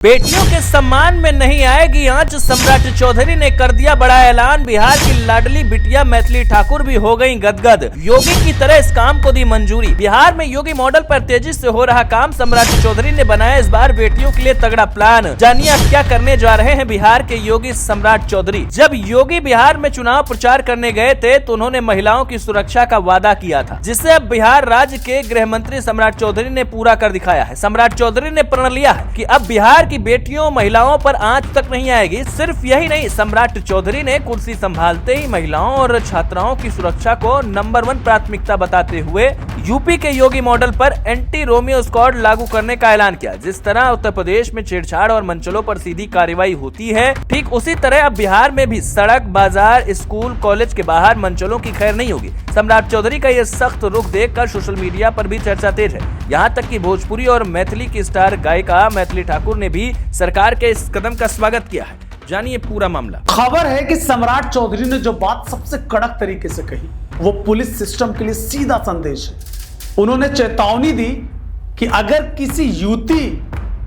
बेटियों के सम्मान में नहीं आएगी आंच, सम्राट चौधरी ने कर दिया बड़ा ऐलान। बिहार की लाडली बिटिया मैथिली ठाकुर भी हो गई गदगद, योगी की तरह इस काम को दी मंजूरी। बिहार में योगी मॉडल पर तेजी से हो रहा काम, सम्राट चौधरी ने बनाया इस बार बेटियों के लिए तगड़ा प्लान। जानिए अब क्या करने जा रहे हैं बिहार के योगी सम्राट चौधरी। जब योगी बिहार में चुनाव प्रचार करने गए थे तो उन्होंने महिलाओं की सुरक्षा का वादा किया था, जिसे अब बिहार राज्य के गृह मंत्री सम्राट चौधरी ने पूरा कर दिखाया है। सम्राट चौधरी ने प्रण लिया है कि अब बिहार की बेटियों महिलाओं पर आंच तक नहीं आएगी। सिर्फ यही नहीं, सम्राट चौधरी ने कुर्सी संभालते ही महिलाओं और छात्राओं की सुरक्षा को नंबर 1 प्राथमिकता बताते हुए यूपी के योगी मॉडल पर एंटी रोमियो स्क्वाड लागू करने का ऐलान किया। जिस तरह उत्तर प्रदेश में छेड़छाड़ और मंचलों पर सीधी कार्रवाई होती है, ठीक उसी तरह अब बिहार में भी सड़क, बाजार, स्कूल, कॉलेज के बाहर मंचलों की खैर नहीं होगी। सम्राट चौधरी का ये सख्त रुख देखकर सोशल मीडिया पर भी चर्चा तेज है। यहाँ तक कि भोजपुरी और मैथिली की स्टार गायिका मैथिली ठाकुर ने भी सरकार के इस कदम का स्वागत किया है। जानिए पूरा मामला। खबर है कि सम्राट चौधरी ने जो बात सबसे कड़क तरीके से कही, वो पुलिस सिस्टम के लिए सीधा संदेश है। उन्होंने चेतावनी दी कि अगर किसी युवती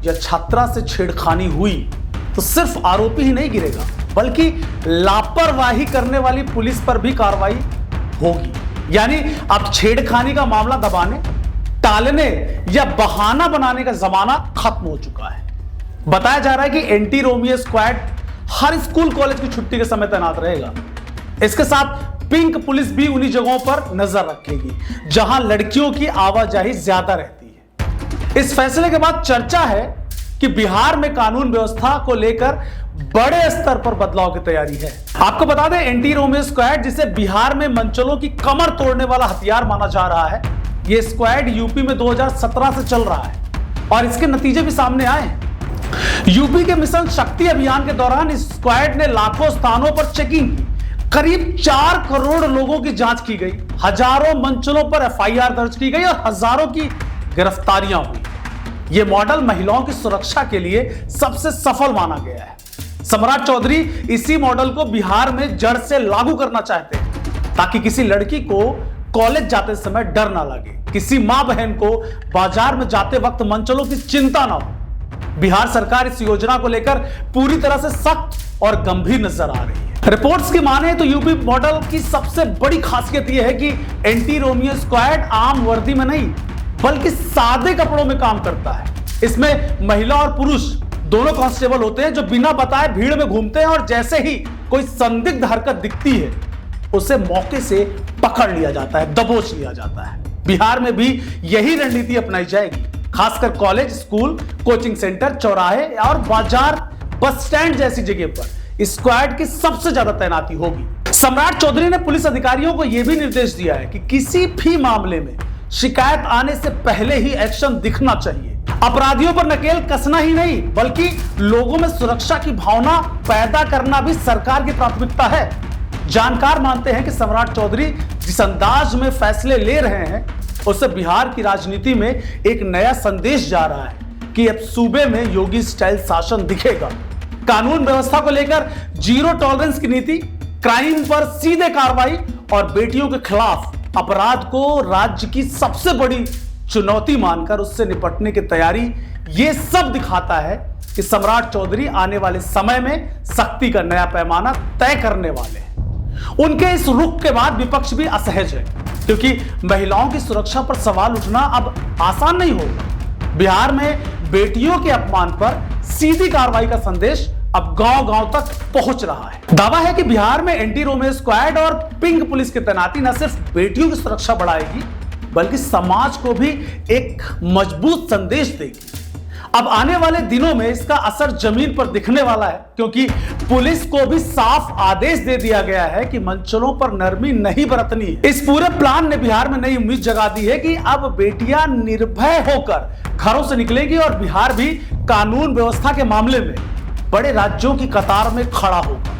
या छात्रा से छेड़खानी हुई तो सिर्फ आरोपी ही नहीं गिरेगा, बल्कि लापरवाही करने वाली पुलिस पर भी कार्रवाई होगी। यानी अब छेड़खानी का मामला दबाने, टालने या बहाना बनाने का जमाना खत्म हो चुका है। बताया जा रहा है कि एंटी रोमियो स्क्वाड हर स्कूल कॉलेज की छुट्टी के समय तैनात रहेगा। इसके साथ पिंक पुलिस भी उन्हीं जगहों पर नजर रखेगी जहां लड़कियों की आवाजाही ज्यादा रहती है। इस फैसले के बाद चर्चा है कि बिहार में कानून व्यवस्था को लेकर बड़े स्तर पर बदलाव की तैयारी है। आपको बता दें, एंटी रोमियो स्क्वाड, जिसे बिहार में मंचलों की कमर तोड़ने वाला हथियार माना जा रहा है, यह स्क्वाड यूपी में 2017 से चल रहा है और इसके नतीजे भी सामने आए हैं। यूपी के मिशन शक्ति अभियान के दौरान इस स्क्वाड ने लाखों स्थानों पर चेकिंग की, करीब 4 करोड़ लोगों की जांच की गई, हजारों मंचलों पर एफआईआर दर्ज की गई और हजारों की गिरफ्तारियां हुई। यह मॉडल महिलाओं की सुरक्षा के लिए सबसे सफल माना गया है। सम्राट चौधरी इसी मॉडल को बिहार में जड़ से लागू करना चाहते हैं, ताकि किसी लड़की को कॉलेज जाते समय डर ना लगे, किसी मां बहन को बाजार में जाते वक्त मंचलों की चिंता ना हो। बिहार सरकार इस योजना को लेकर पूरी तरह से सख्त और गंभीर नजर आ रही है। रिपोर्ट्स की माने तो यूपी मॉडल की सबसे बड़ी खासियत यह है कि एंटी रोमियो स्क्वाड आम वर्दी में नहीं, बल्कि सादे कपड़ों में काम करता है। इसमें महिला और पुरुष दोनों कांस्टेबल होते हैं, जो बिना बताए भीड़ में घूमते हैं और जैसे ही कोई संदिग्ध हरकत दिखती है उसे मौके से पकड़ लिया जाता है, दबोच लिया जाता है। बिहार में भी यही रणनीति अपनाई जाएगी, खासकर कॉलेज, स्कूल, कोचिंग सेंटर, चौराहे और बाजार, बस स्टैंड जैसी जगह पर स्क्वाड की सबसे ज्यादा तैनाती होगी। सम्राट चौधरी ने पुलिस अधिकारियों को यह भी निर्देश दिया है कि किसी भी मामले में शिकायत आने से पहले ही एक्शन दिखना चाहिए। अपराधियों पर नकेल कसना ही नहीं, बल्कि लोगों में सुरक्षा की भावना पैदा करना भी सरकार की प्राथमिकता है। जानकार मानते हैं कि सम्राट चौधरी जिस अंदाज में फैसले ले रहे हैं, उससे बिहार की राजनीति में एक नया संदेश जा रहा है कि अब सूबे में योगी स्टाइल शासन दिखेगा। कानून व्यवस्था को लेकर जीरो टॉलरेंस की नीति, क्राइम पर सीधे कार्रवाई और बेटियों के खिलाफ अपराध को राज्य की सबसे बड़ी चुनौती मानकर उससे निपटने की तैयारी, ये सब दिखाता है कि सम्राट चौधरी आने वाले समय में सख्ती का नया पैमाना तय करने वाले हैं। उनके इस रुख के बाद विपक्ष भी असहज है, क्योंकि महिलाओं की सुरक्षा पर सवाल उठना अब आसान नहीं होगा। बिहार में बेटियों के अपमान पर सीधी कार्रवाई का संदेश अब गांव-गांव तक पहुंच रहा है। दावा है कि बिहार में एंटी रोमियो स्क्वाड और पिंक पुलिस की तैनाती न सिर्फ बेटियों की सुरक्षा बढ़ाएगी, बल्कि समाज को भी एक मजबूत संदेश देगी। अब आने वाले दिनों में इसका असर जमीन पर दिखने वाला है, क्योंकि पुलिस को भी साफ आदेश दे दिया गया है कि मंचलों पर नरमी नहीं बरतनी है। इस पूरे प्लान ने बिहार में नई उम्मीद जगा दी है कि अब बेटियां निर्भय होकर घरों से निकलेगी और बिहार भी कानून व्यवस्था के मामले में बड़े राज्यों की कतार में खड़ा होगा।